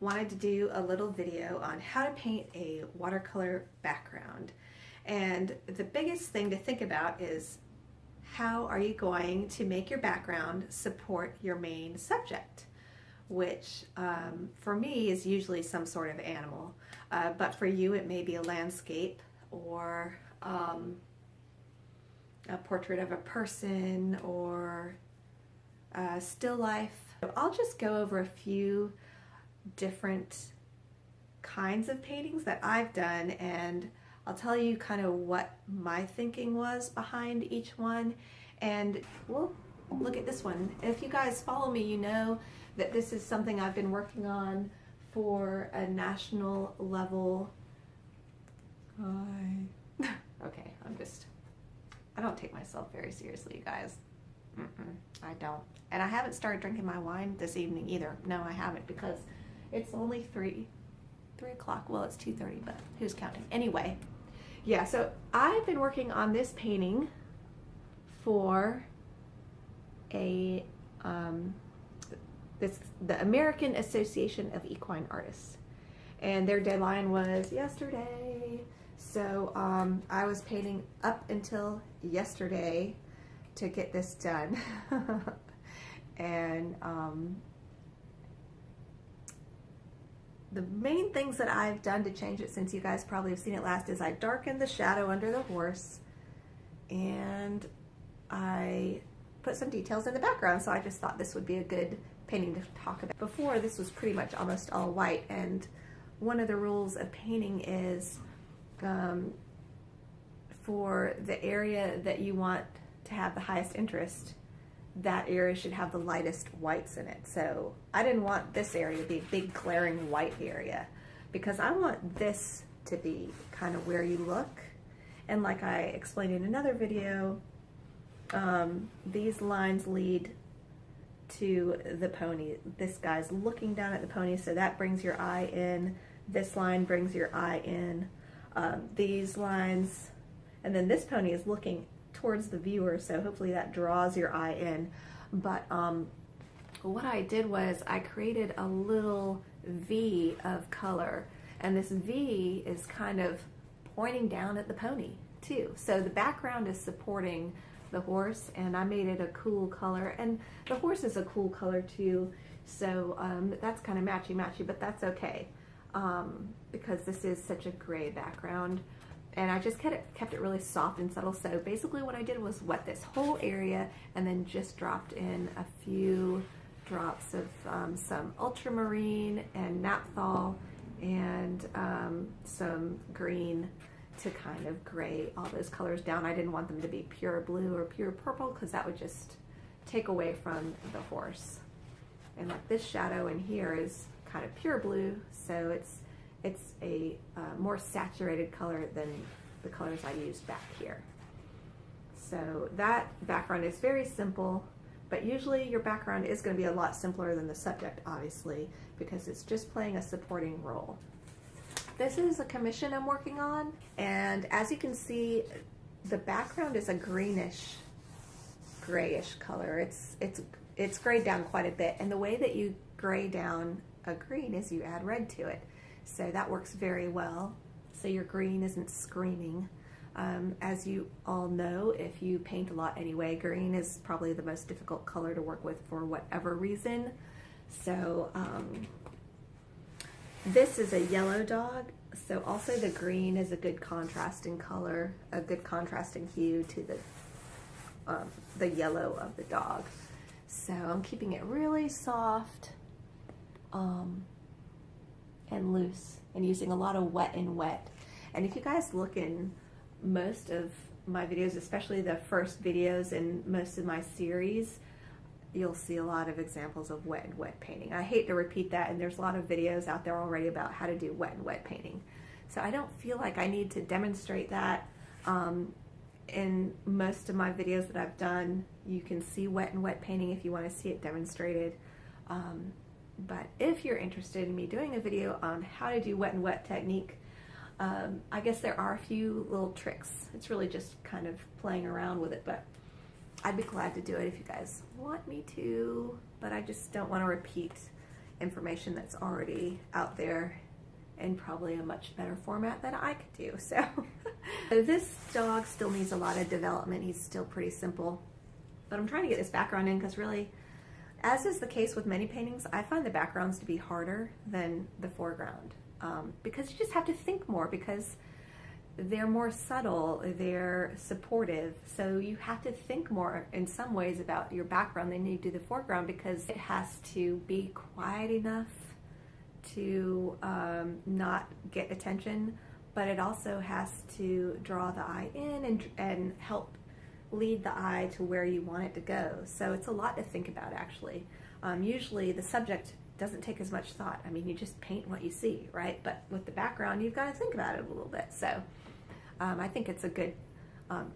wanted to do a little video on how to paint a watercolor background. And the biggest thing to think about is how are you going to make your background support your main subject, which for me is usually some sort of animal, but for you it may be a landscape or a portrait of a person or still life. I'll just go over a few different kinds of paintings that I've done, and I'll tell you kind of what my thinking was behind each one. And well, look at this one. If you guys follow me, you know that this is something I've been working on for a national level. Okay, I don't take myself very seriously, you guys. I don't. And I haven't started drinking my wine this evening either. No, I haven't, because it's only 3 o'clock. Well, it's 2:30, but who's counting? Anyway, yeah, so I've been working on this painting for the American Association of Equine Artists, and their deadline was yesterday. So I was painting up until yesterday to get this done. And the main things that I've done to change it, since you guys probably have seen it last, is I darkened the shadow under the horse and I put some details in the background. So I just thought this would be a good painting to talk about. Before, this was pretty much almost all white, and one of the rules of painting is for the area that you want to have the highest interest, that area should have the lightest whites in it. So I didn't want this area to be a big glaring white area, because I want this to be kind of where you look. And like I explained in another video, these lines lead to the pony. This guy's looking down at the pony, so that brings your eye in. This line brings your eye in. These lines, and then this pony is looking towards the viewer, so hopefully that draws your eye in. But what I did was I created a little V of color, and this V is kind of pointing down at the pony too. So the background is supporting the horse, and I made it a cool color, and the horse is a cool color too. So that's kind of matchy-matchy, but that's okay, because this is such a gray background. And I just kept it really soft and subtle. So basically what I did was wet this whole area and then just dropped in a few drops of some ultramarine and naphthol and some green to kind of gray all those colors down. I didn't want them to be pure blue or pure purple, because that would just take away from the horse. And like this shadow in here is kind of pure blue, so it's a more saturated color than the colors I used back here. So that background is very simple, but usually your background is going to be a lot simpler than the subject, obviously, because it's just playing a supporting role. This is a commission I'm working on, and as you can see, the background is a greenish, grayish color. It's grayed down quite a bit, and the way that you gray down a green is you add red to it. So that works very well. So your green isn't screaming. As you all know, if you paint a lot anyway, green is probably the most difficult color to work with for whatever reason. So this is a yellow dog. So also the green is a good contrasting color, a good contrasting hue to the yellow of the dog. So I'm keeping it really soft and loose, and using a lot of wet and wet. And if you guys look in most of my videos, especially the first videos in most of my series, you'll see a lot of examples of wet and wet painting. I hate to repeat that, and there's a lot of videos out there already about how to do wet and wet painting. So I don't feel like I need to demonstrate that. In most of my videos that I've done, you can see wet and wet painting if you want to see it demonstrated. But if you're interested in me doing a video on how to do wet and wet technique, I guess there are a few little tricks. It's really just kind of playing around with it, but I'd be glad to do it if you guys want me to, but I just don't want to repeat information that's already out there in probably a much better format than I could do. So this dog still needs a lot of development. He's still pretty simple, but I'm trying to get this background in because really, as is the case with many paintings, I find the backgrounds to be harder than the foreground because you just have to think more, because they're more subtle, they're supportive, so you have to think more in some ways about your background than you do the foreground, because it has to be quiet enough to not get attention, but it also has to draw the eye in and help lead the eye to where you want it to go. So it's a lot to think about, actually. Usually the subject doesn't take as much thought. I mean, you just paint what you see, right? But with the background, you've got to think about it a little bit. So I think it's a good,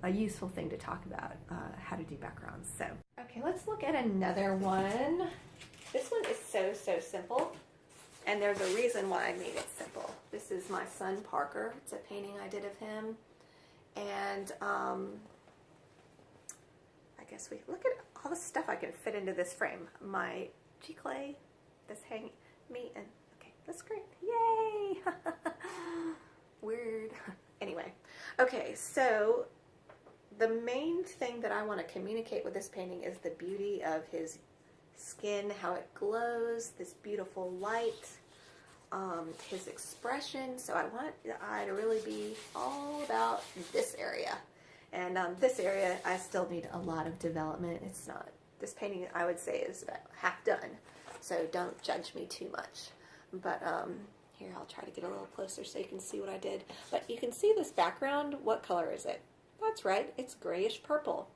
a useful thing to talk about, how to do backgrounds. So, okay, let's look at another one. This one is so simple, and there's a reason why I made it simple. This is my son Parker. It's a painting I did of him, and I guess we look at all the stuff I can fit into this frame. My G-clay, this hang me, and okay, that's great. Yay! Weird. Anyway, okay, so the main thing that I want to communicate with this painting is the beauty of his skin, how it glows, this beautiful light, his expression. So I want the eye to really be all about this area. And this area, I still need a lot of development. It's not, this painting I would say is about half done, so don't judge me too much. But here, I'll try to get a little closer so you can see what I did. But you can see this background. What color is it? That's right, it's grayish purple.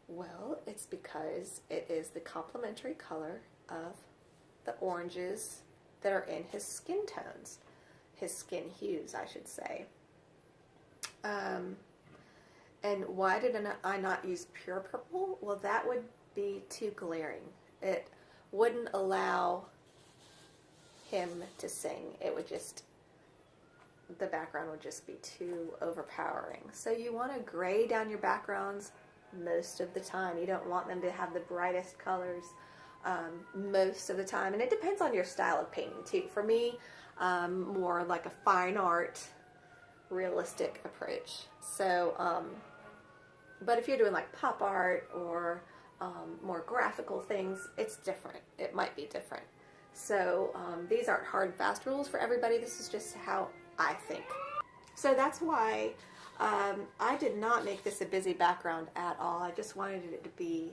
Well, it's because it is the complementary color of the oranges that are in his skin tones, his skin hues, I should say. And why did I not use pure purple? Well, that would be too glaring. It wouldn't allow him to sing. It would just, the background would just be too overpowering. So you want to gray down your backgrounds most of the time. You don't want them to have the brightest colors most of the time. And it depends on your style of painting too. For me, more like a fine art, realistic approach. So, but if you're doing like pop art or more graphical things, it's different. It might be different. So these aren't hard and fast rules for everybody. This is just how I think. So that's why I did not make this a busy background at all. I just wanted it to be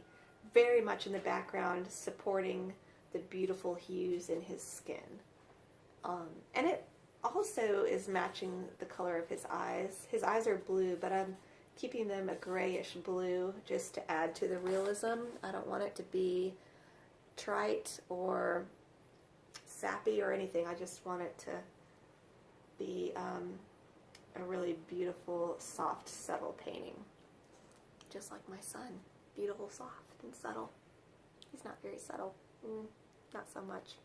very much in the background, supporting the beautiful hues in his skin. And it also is matching the color of his eyes. His eyes are blue, but I'm keeping them a grayish blue just to add to the realism. I don't want it to be trite or sappy or anything. I just want it to be a really beautiful, soft, subtle painting. Just like my son. Beautiful, soft, and subtle. He's not very subtle. Not so much.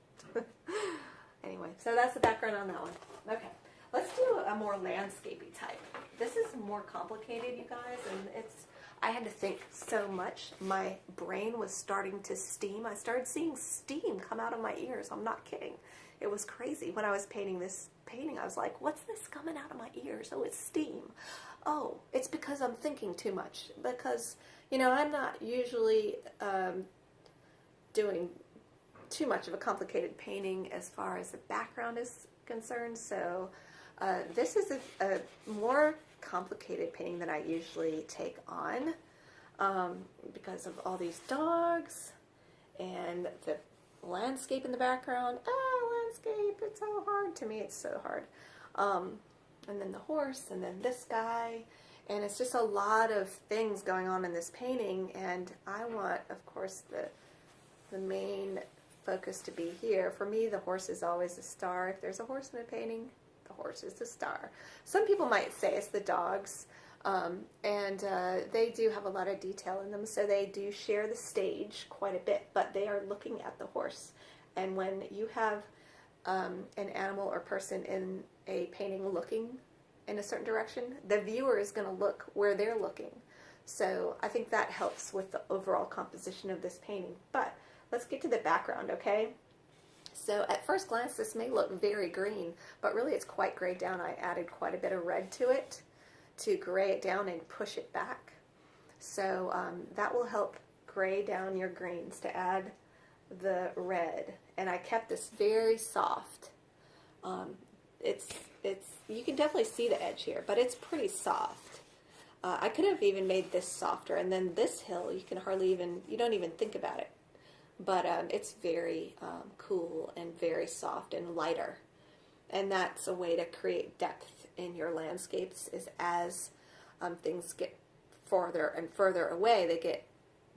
Anyway, so that's the background on that one. Okay, let's do a more landscapey type. This is more complicated, you guys, and I had to think so much. My brain was starting to steam. I started seeing steam come out of my ears. I'm not kidding. It was crazy. When I was painting this painting, I was like, what's this coming out of my ears? Oh, it's steam. Oh, it's because I'm thinking too much. Because, you know, I'm not usually doing too much of a complicated painting as far as the background is concerned. So this is a more complicated painting than I usually take on because of all these dogs and the landscape in the background. Landscape, it's so hard. To me, it's so hard. And then the horse, and then this guy, and it's just a lot of things going on in this painting, and I want, of course, the main focus to be here. For me, the horse is always the star. If there's a horse in a painting, the horse is the star. Some people might say it's the dogs, and they do have a lot of detail in them, so they do share the stage quite a bit, but they are looking at the horse. And when you have an animal or person in a painting looking in a certain direction, the viewer is going to look where they're looking. So I think that helps with the overall composition of this painting. But let's get to the background, okay? So at first glance, this may look very green, but really it's quite grayed down. I added quite a bit of red to it to gray it down and push it back. So that will help gray down your greens to add the red. And I kept this very soft. It's you can definitely see the edge here, but it's pretty soft. I could have even made this softer, and then this hill you can hardly even, you don't even think about it. But it's very cool and very soft and lighter. And that's a way to create depth in your landscapes, is as things get farther and further away, they get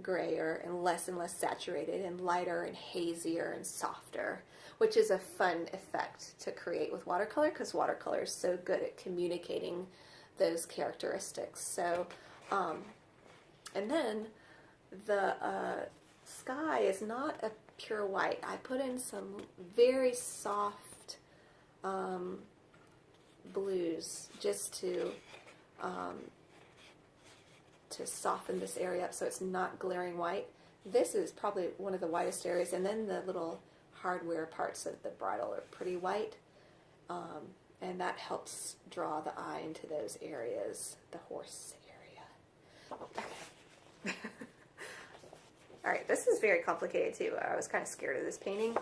grayer and less saturated and lighter and hazier and softer, which is a fun effect to create with watercolor, because watercolor is so good at communicating those characteristics. So, and then the sky is not a pure white. I put in some very soft blues just to soften this area up so it's not glaring white. This is probably one of the whitest areas, and then the little hardware parts of the bridle are pretty white, and that helps draw the eye into those areas, the horse area. Okay. Alright, this is very complicated too. I was kind of scared of this painting.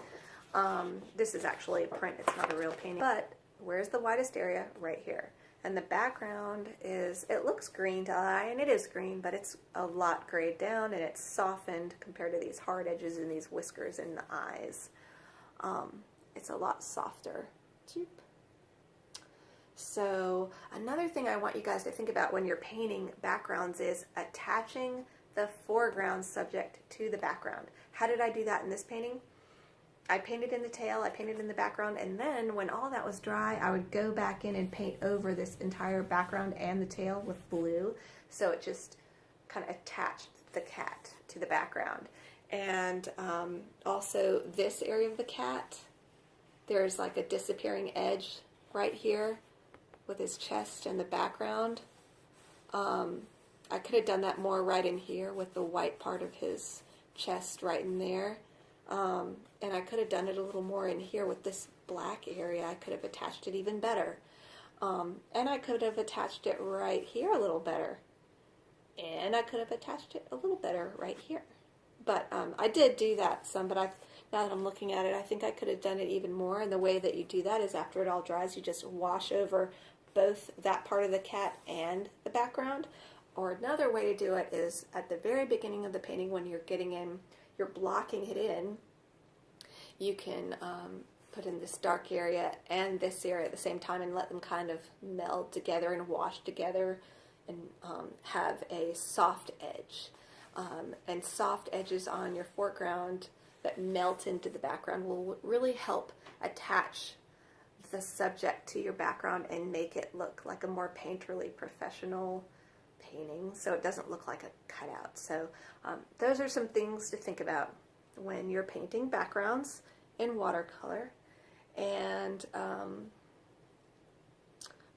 This is actually a print, it's not a real painting. But where's the whitest area? Right here. And the background is, it looks green to the eye, and it is green, but it's a lot grayed down and it's softened compared to these hard edges and these whiskers in the eyes. It's a lot softer. So another thing I want you guys to think about when you're painting backgrounds is attaching the foreground subject to the background. How did I do that in this painting? I painted in the tail, I painted in the background, and then when all that was dry, I would go back in and paint over this entire background and the tail with blue, so it just kind of attached the cat to the background. And also this area of the cat, there's like a disappearing edge right here with his chest and the background. I could have done that more right in here with the white part of his chest right in there. And I could have done it a little more in here with this black area. I could have attached it even better. And I could have attached it right here a little better. And I could have attached it a little better right here. But I did do that some, but now that I'm looking at it, I think I could have done it even more. And the way that you do that is after it all dries, you just wash over both that part of the cat and the background. Or another way to do it is at the very beginning of the painting, when you're getting in, you're blocking it in, you can put in this dark area and this area at the same time and let them kind of meld together and wash together and have a soft edge. And soft edges on your foreground that melt into the background will really help attach the subject to your background and make it look like a more painterly, professional painting, so it doesn't look like a cutout. So those are some things to think about when you're painting backgrounds in watercolor. And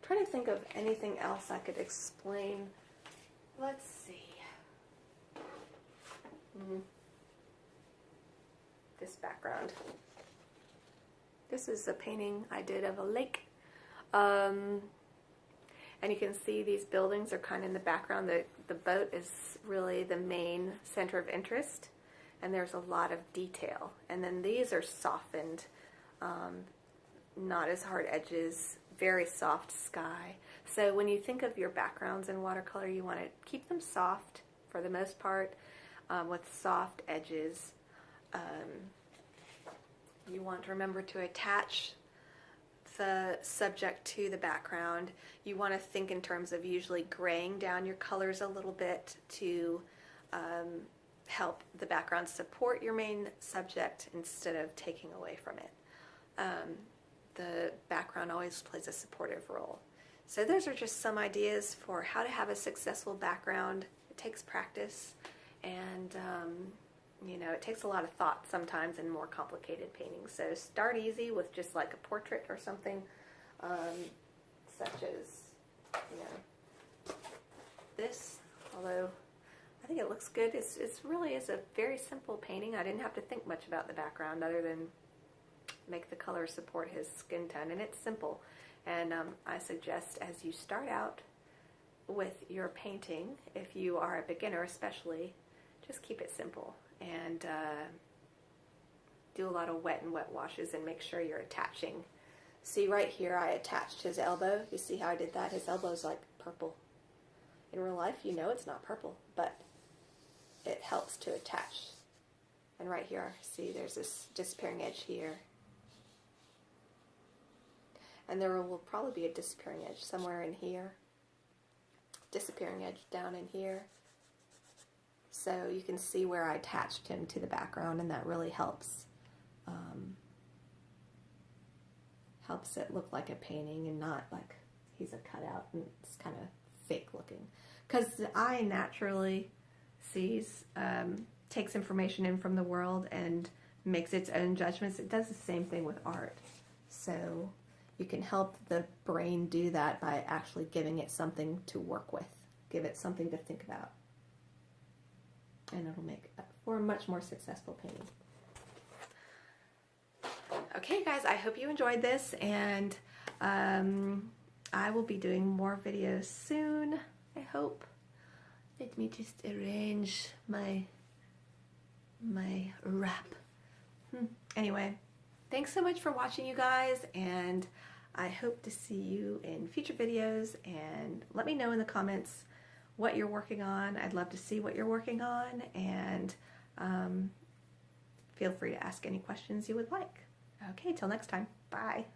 trying to think of anything else I could explain. Let's see. This background. This is a painting I did of a lake. And you can see these buildings are kind of in the background. The boat is really the main center of interest, and there's a lot of detail. And then these are softened, not as hard edges, very soft sky. So when you think of your backgrounds in watercolor, you want to keep them soft for the most part, with soft edges. You want to remember to attach the subject to the background. You want to think in terms of usually graying down your colors a little bit to help the background support your main subject instead of taking away from it. The background always plays a supportive role. So those are just some ideas for how to have a successful background. It takes practice, and you know, it takes a lot of thought sometimes in more complicated paintings. So start easy with just like a portrait or something, such as, you know, this, although I think it looks good. It's really is a very simple painting. I didn't have to think much about the background other than make the color support his skin tone, and it's simple. And I suggest as you start out with your painting, if you are a beginner especially, just keep it simple and do a lot of wet and wet washes and make sure you're attaching. See right here I attached his elbow. You see how I did that? His elbow's like purple. In real life you know it's not purple, but it helps to attach. And right here, see there's this disappearing edge here. And there will probably be a disappearing edge somewhere in here. Disappearing edge down in here. So you can see where I attached him to the background, and that really helps. Helps it look like a painting and not like he's a cutout and it's kind of fake looking. Because the eye naturally sees, takes information in from the world and makes its own judgments. It does the same thing with art. So you can help the brain do that by actually giving it something to work with. Give it something to think about. And it'll make for a much more successful painting. Okay guys, I hope you enjoyed this, and I will be doing more videos soon, I hope. Let me just arrange my wrap. Anyway, thanks so much for watching, you guys, and I hope to see you in future videos, and let me know in the comments what you're working on. I'd love to see what you're working on, and feel free to ask any questions you would like. Okay, till next time. Bye.